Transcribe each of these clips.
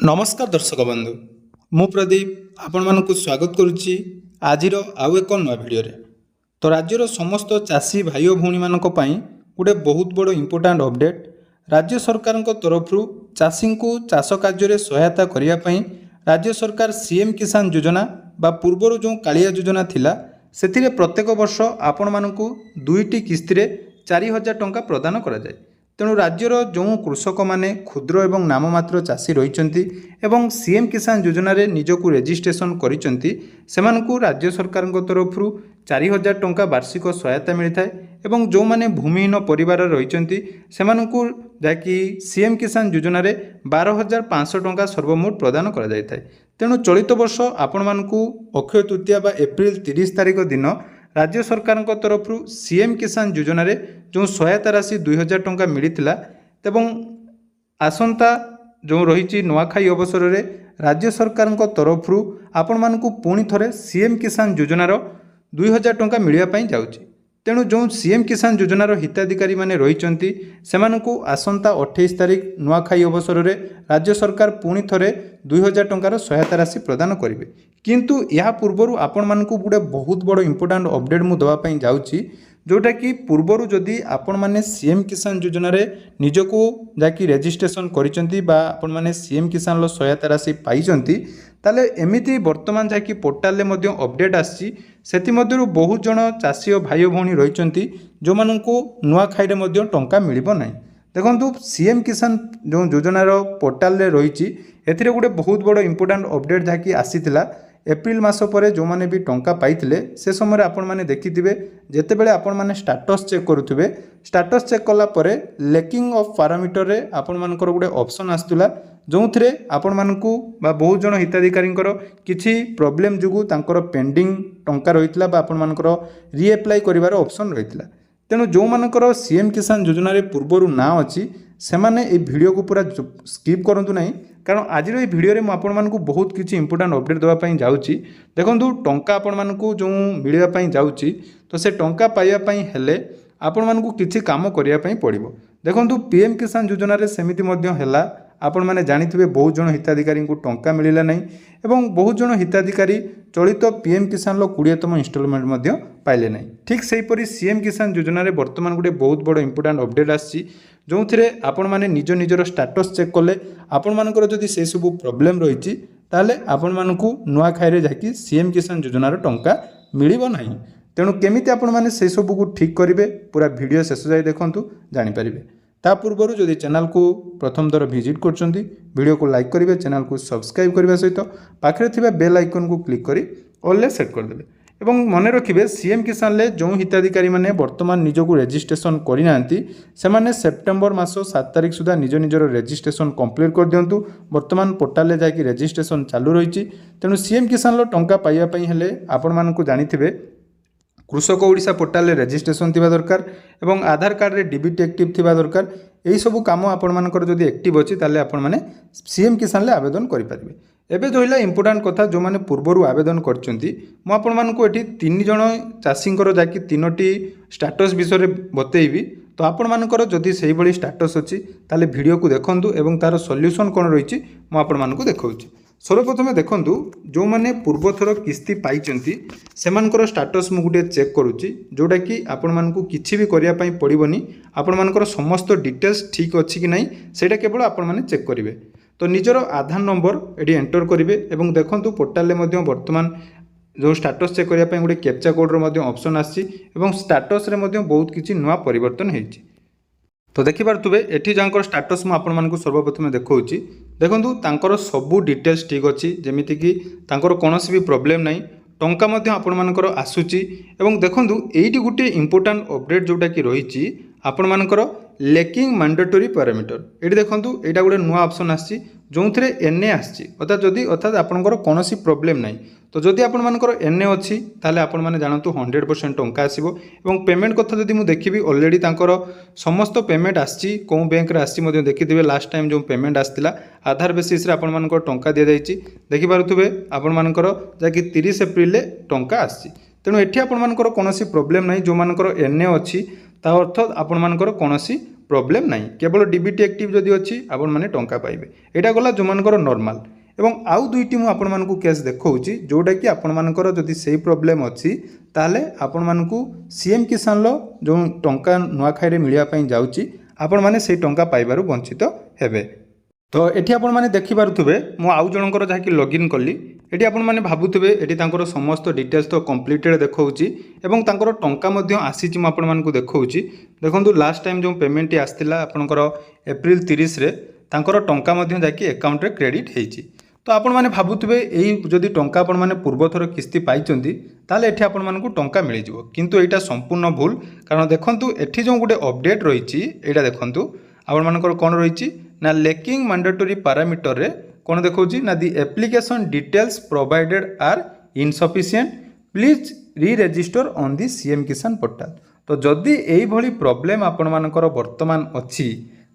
नमस्कार दर्शक बंधु मु प्रदीप आपण मानक स्वागत करुच्ची आजिर आउ एक नया भिडियो तो राज्यर समस्त चाषी भाई और भौणी मानक पई गोटे बहुत बड़ इंपोर्टाट अपडेट राज्य सरकार तरफ चाषी को चाष कार्य सहायता करने राज्य सरकार सीएम किसान योजना बा पूर्वर जो कालिया योजना थिला से प्रत्येक वर्ष आपण मानक दुईटी किस्ती 4,000 टंका प्रदान करा जाए। तेणु राज्यर जो कृषक माने क्षुद्र एवं नाममात्र चाषी रही एवं सीएम किसान योजना रे निजको रेजिस्ट्रेशन करिसेंती सेमानकु राज्य सरकार तरफ 4,000 टंका वार्षिक सहायता मिलता है एवं जो माने भूमिहीन परिवार रही सेमानकु जाकि सीएम किसान योजना रे 12,500 टंका सर्वमोट प्रदान करा जाय थाए। तेणु चलित वर्ष आपण मानकु अक्षय तृतीया बा एप्रिल 30 तारिख दिन राज्य सरकार तरफ सीएम किसान योजना रे जो सहायता राशि 2,000 टंका मिलता एवं आसंता जो रही नुआखाई अवसर में राज्य सरकार तरफ आपण मानकु पुणी थरे सीएम किसान योजनार 2,000 टंका मिलवाई जाउची। तेणु जो सीएम किसान योजनार हिताधिकारी माने रही सेमानकु आसंता 28 तारिख नुआखाई अवसर में राज्य सरकार पुणी थरे 2,000 टंकार सहायता राशि प्रदान करेंगे। किंतु या पूर्वर आपण मानकु गोटे बहुत बड़ इंपोर्टाट अपडेट मु दवाई जाऊँगी जोटा कि पूर्वर जदि आपण माने सीएम किसान योजना रे निजको जाकि रेजिस्ट्रेशन करिसेंती बा आपण माने सीएम किसान लो सहायता राशि पाइसेंती ताले एमिति वर्तमान जाकि पोर्टाल रे मध्य अपडेट आसी सेति मध्यरु बहुत जण चाषी और भाई भौणी रहिसेंती जो मानकु नुआ खाइरे मध्य टंका मिलिबो नाही। देखंतु सीएम किसान जो योजनार पोर्टाल रे रहिछि एथिरे गोटे बहुत बड़ इंपोर्टाट अपडेट जाकि आसीतिला एप्रिल मास पर जो माने भी टंका पाइथिले से समय आपण माने देखिथिबे जेतेबेले आपण माने स्टेटस चेक करुथिबे स्टेटस चेक कला परे लेकिंग ऑफ पैरामीटर रे आपण मानकर गोटे ऑप्शन आस्तुला जोंथरे आपण मानकु बा बहुत जण हिताधिकारींकर किछि प्रॉब्लम जुगु तांकर पेंडिंग टंका रहितला बा आपण मानकर रीअप्लाई करिवार ऑप्शन रहितला। तेणु जो मानकर सीएम किसान योजना रे पूर्वरु ना अछि सेमाने ए वीडियो को पूरा स्किप करंतु नाही कारण आज भिडियो रे आपण मानकु बहुत किछि इंपोर्टेंट अपडेट देवा पई जाउची। देखंतु टंका आपण मानकु जो मिलिया पई जाउची तो से टंका पाइबा पई हेले आपण मानकु किछि काम करिया पई पड़िबो। देखंतु पीएम किसान योजना रे सेमिति मध्य हेला आपण माने जानिथिबे बहुत जण हिताधिकारी को टंका मिलिला नाही एवं बहुत जण हिताधिकारी चलित पीएम किसान लो 20तम इंस्टॉलमेंट मध्य पाइले नाही। ठीक सेही परि सीएम किसान योजना रे वर्तमान गोटे बहुत बड़ इंपोर्टेंट अपडेट आसी जो थे आपण माने निज निजर स्टेटस चेक कले आपण मानकर जदि से सब प्रॉब्लम रही ताले आपण मानकु नुआ खाइरे जाकि सीएम किसान योजनार टंका मिलिबो नाही। तेणु केमिति आपण माने से सब को ठीक करिवे पूरा वीडियो शेष जाय देखंतु जानि परिबे। ता पूर्वरु जदि चैनल को प्रथम दर विजिट करछंती वीडियो को लाइक करिवे चैनल को सब्सक्राइब करबा सहित पाखरे थिबा बेल आइकन को क्लिक करी ऑल ले सेट कर देबे एवं मन रखिए सीएम किसान ले जो हिताधिकारी माने वर्तमान निजको रेजिस्ट्रेशन करिनांती सेमाने सेप्टेम्बर मास 7 तारिख सुधा निज निजर रेजिस्ट्रेशन कंप्लीट कर दियंतु। वर्तमान पोर्टाल ले जाकि रेजिस्ट्रेशन चालू रही तेणु सीएम किसान लो टंका पाइबा पई हेले आपण मानकु जानिथिबे कृषक ओडिशा पोर्टाल रे रेजिस्ट्रेशन थिबा दरकार एवं आधार कार्ड रे डीबीटी एक्टिव थिबा दरकार। एई सब काम आपण मानकर जदि एक्टिव अछि ताले आपण माने सीएम किसान ले आवेदन करि परिबे। एबे जोइला इंपोर्टेंट कथा जो माने पूर्वरु आवेदन करचंती मु आपण मानकु एठी 3 जण चाषींकर जाकि 3टी स्टेटस विषय रे बतेइबी तो आपण मानकर जदि सेही बळी स्टेटस अछि ताले वीडियो को देखंतु एवं तार सॉल्यूशन कोन रहिछि मु आपण मानकु देखाउछि। सर्वप्रथमे देखंतु जो माने पूर्व थर किस्ती पाइचंती सेमानकर स्टेटस मु गुटे चेक करूछि जोटा कि आपण मानकु किछि भी करिया पई पड़िबोनी आपण मानकर समस्त डिटेल्स ठीक अछि कि नाही सेटा केवल आपण माने चेक करिवे। तो निजर आधार नंबर एटी एंटर करेंगे एवं देखंतु पोर्टाल रे वर्तमान जो स्टेटस चेक करने गोटे कैप्चा कोड रो ऑप्शन आसी एवं स्टेटस रे बहुत किछि नुआ परिवर्तन होइछि। तो देखि पारथुबे एठी जांकर स्टेटस मु आपण मानकु सर्वप्रथमे देखौछि देखंतु तांकर सबु डिटेल्स ठीक अछि जेमिति कि तांकर कोनोसी भी प्रॉब्लम नाही टंका मध्य आपण मानकर आसुची एवं देखंतु एइटी गुटे इंपोर्टेंट अपडेट जोटा कि रहिछि आपण मानकर लेकिंग मैंडेटरी पैरामीटर ये देखंतु एटा गोटे नुआ ऑप्शन आसी जो थे एनए आसी अर्थात आपंकर कौन प्रॉब्लम ना तो जदि आपण मानकर एनए अच्छी ताले आपण माने जानतु 100% टंका आसीबो एवं पेमेंट कथा जदि मु देखिबी ऑलरेडी तांकर समस्त पेमेंट आसी को बैंक रे आसी मध्य देखिथिबे लास्ट टाइम जो पेमेंट आस्तिला आधार बेसिस रे आपण मानकर टंका दिया जायछि देखि पारुथुबे आपण मानकर जाकि 30 एप्रिल ले टंका आसी। तेणु एठी आपण मानकर कोनोसी प्रॉब्लम नाही जो मानकर एनए अच्छी ता अर्थ आपण मानकर कोनोसी प्रोब्लेम ना केवल डीबीटी एक्टिव जदि अच्छी आपण मैंने टंका पाइबे। यहाँ गला जो मानकर नॉर्मल एवं आउ दुईटी मुझे आपण मानकु केस देखौछि जोटा कि आपण मानकर जदि सेही प्रोब्लेम अच्छी ताले आपण मानकु सीएम किसान लो जो टंका नुआखाई रे मिलिया पई जाउछि आपण माने सेही टंका पाइबारु वंचित हेबे। तो एठी आपण माने देखि पारुथबे मु आउ जनकर जाकी लॉगिन कली एठी आपण माने भाबुथबे एठी तांकर समस्त डिटेल्स तो कंप्लीटेड देखौछि एवं तांकर टंका मध्ये आसीछि मु आपण मानकु देखौछि। देखंतु लास्ट टाइम जो पेमेंट आस्थिला आपनकर एप्रिल 30 रे तांकर टंका मध्ये जाकी अकाउंट रे क्रेडिट हेछि। तो आपण माने भाबुथबे एई जदि टंका आपण माने पूर्व थर किस्ती पाइचंती ताले एठी आपण मानकु टंका मिलि जिवो किंतु एटा संपूर्ण भूल। कारण देखंतु एठी जो गुटे अपडेट रहिछि एटा देखंतु आपण मानकर कोन रहिछि ना लेकिंग मैंडेटरी पैरामीटर रे कोन देखौछि ना the application details provided are insufficient please re register on the CM Kisan portal. तो जदि एई भली प्रॉब्लम आपण मानकर वर्तमान अछि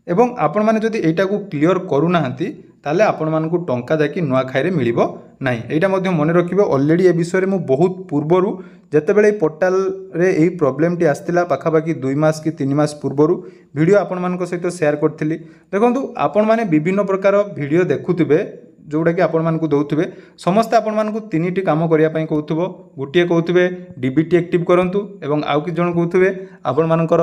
एवं आपण माने जदि एटा को क्लियर करू नाहंती ताले आपण मानकु टंका जाकी नुआ खाइरे मिलिबो नाही। एटा मध्ये मने रखिबो ऑलरेडी ए विषय रे मु बहुत पूर्वरु जेतेबेले पोर्टल रे एही प्रॉब्लम टी आस्तिला पाखापाखि 2 मास कि 3 मास पूर्वरु वीडियो आपण मानक सहित शेयर करथिली। देखंतु आपण माने विभिन्न प्रकार वीडियो देखुथिबे जोटा कि आपण मानकु दउथिबे समस्त आपण मानकु तीनिटी काम करिया पई कहउथबो। गुटिए कहउथिबे डीबीटी एक्टिव करंतु एवं आउ कि जण कहउथिबे आपण मानकर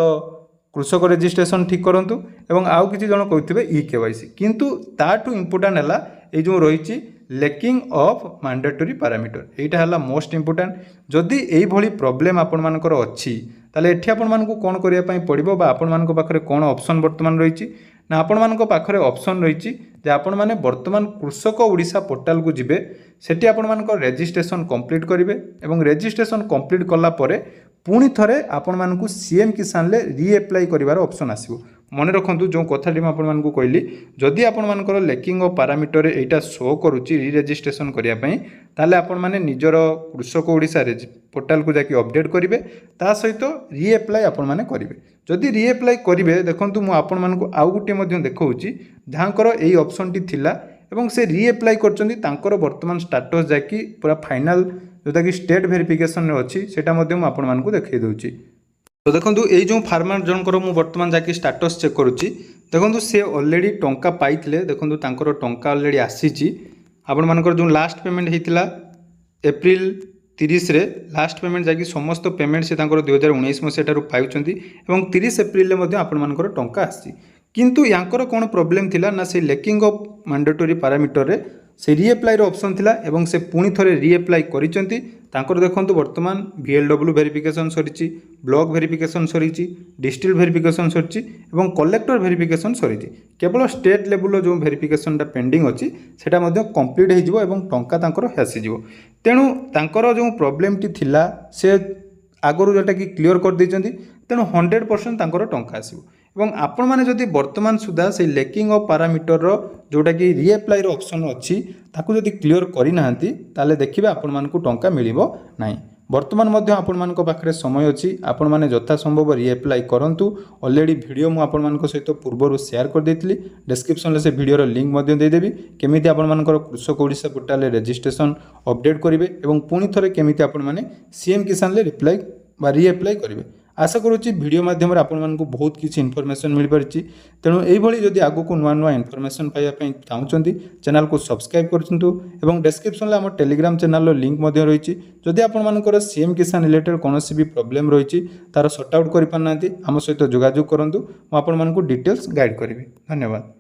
कृषक रजिस्ट्रेशन ठीक करंतु एवं आउ किछि जण कहउथिबे ई केवाईसी किंतु ताठू इंपोर्टेंट हला ए जो रहिछि लैकिंग ऑफ मैंडेटरी पैरामीटर एटा हला मोस्ट इंपोर्टेंट। जदि एई भली प्रॉब्लम आपण मानकर अछि ताले एठी आपण मानकु कोन करिया पई पड़िबो बा आपण मानक पाखरे कोन ऑप्शन वर्तमान रहिछि ना आपण मानक पाखरे ऑप्शन रहिछि जे आपण माने वर्तमान कृषक ओडिशा पोर्टल को जिबे सेठी आपण मानक रजिस्ट्रेशन कंप्लीट करिवे एवं रजिस्ट्रेशन कंप्लीट कला परे पुणी थरे आपण मानकु सीएम किसान ले रीअप्लाई करिवार ऑप्शन आसीबो। मने रखंतु जो कथाटी आपण मानकु कहली जदि आपण मानकर lacking of parameter Etah show करूची री रजिस्ट्रेशन करिया पई ताले आपण माने निजर कृषक ओडिसा रे पोर्टल को जाकी अपडेट करिवे ता सहित रीअप्लाई आपण माने करिवे। जदि रीअप्लाई करिवे देखंतु मु आपण मानकु आउ गुटे मध्ये देखौची जाहांकर एई ऑप्शन टी थिला एवं से रीअप्लाई करचंदी तांकर वर्तमान स्टेटस जाकी पूरा फाइनल जोटा कि स्टेट वेरिफिकेशन रे अछि सेटा मध्ये मु आपण मानकु देखै दउची। तो देखंतु एई जो फार्मर जनकर मु वर्तमान जाकी स्टेटस चेक करूची देखंतु से ऑलरेडी टंका पाइथिले देखंतु तांकर टंका ऑलरेडी आसीची। आपण मानकर जो लास्ट पेमेंट हेतिला एप्रिल 30 रे लास्ट पेमेंट जाकी समस्त पेमेंट से तांकर 2019 मसेटारु पाउचंती एवं 30 एप्रिल ले मध्ये आपण मानकर टंका आसी किंतु यांकर कोन प्रॉब्लम थिला ना से लैकिंग ऑफ मैंडेटरी पैरामीटर रे से रीअप्लाई रो ऑप्शन थिला एवं से पुणी थरे रीअप्लाई करिचंती तांकर देखंतु वर्तमान VLW वेरिफिकेशन सरिची ब्लॉक वेरिफिकेशन सरिची डिस्ट्रिक्ट वेरिफिकेशन सरिची एवं कलेक्टर वेरिफिकेशन सरिची केवल स्टेट लेवल जो वेरिफिकेशन टा पेंडिंग अछि सेटा मध्ये कंप्लीट हे जिवो एवं टंका तांकर हेसी जिवो। तेणु तांकर जो प्रॉब्लम टी थिला से आगरु जोटा कि क्लियर कर दैचंती तेणु 100% तांकर टंका आसीबो एवं आपण माने जदि वर्तमान सुधा से लैकिंग ऑफ पैरामीटर रो जोटा कि रीअप्लाई रो ऑप्शन अछि ताकू जदि क्लियर करि नाहंती ताले देखिबे आपण मानकु टंका मिलिबो नाही। वर्तमान मध्य आपण मानक पाखरे समय अछि आपण माने यथा संभव रीअप्लाई करंतु। ऑलरेडी वीडियो मु आपण मानक सहित पूर्वरु शेयर कर देथिली डिस्क्रिप्शन ले से वीडियो रो लिंक मध्य दे देबी केमिति आपण मानकर कृषक ओडिशा पोर्टल रे रजिस्ट्रेशन अपडेट करिवे एवं पुणी थरे केमिति आपण माने सीएम किसान ले रिप्लाई बा रीअप्लाई करिवे। आशा करुच्ची वीडियो माध्यम आपण मानकु बहुत किसी इनफॉरमेशन मिल पारिछि। तेणु एई भली जदि आगु को नुआ नुआ इनफॉरमेशन पाइबा पई चाहुचंती चैनल को सब्सक्राइब करचंतु एवं डिस्क्रिप्शन ले हमर टेलीग्राम चैनल रो लिंक मध्य रहिछि। जदि आपण मानकर सीएम किसान रिलेटेड कोनोसी भी प्रॉब्लम रहिछि तार सॉर्ट आउट करि पानांती हम सहित जोगाजोग करंतु। म आपण मानकु डिटेल्स गाइड करिवि। धन्यवाद।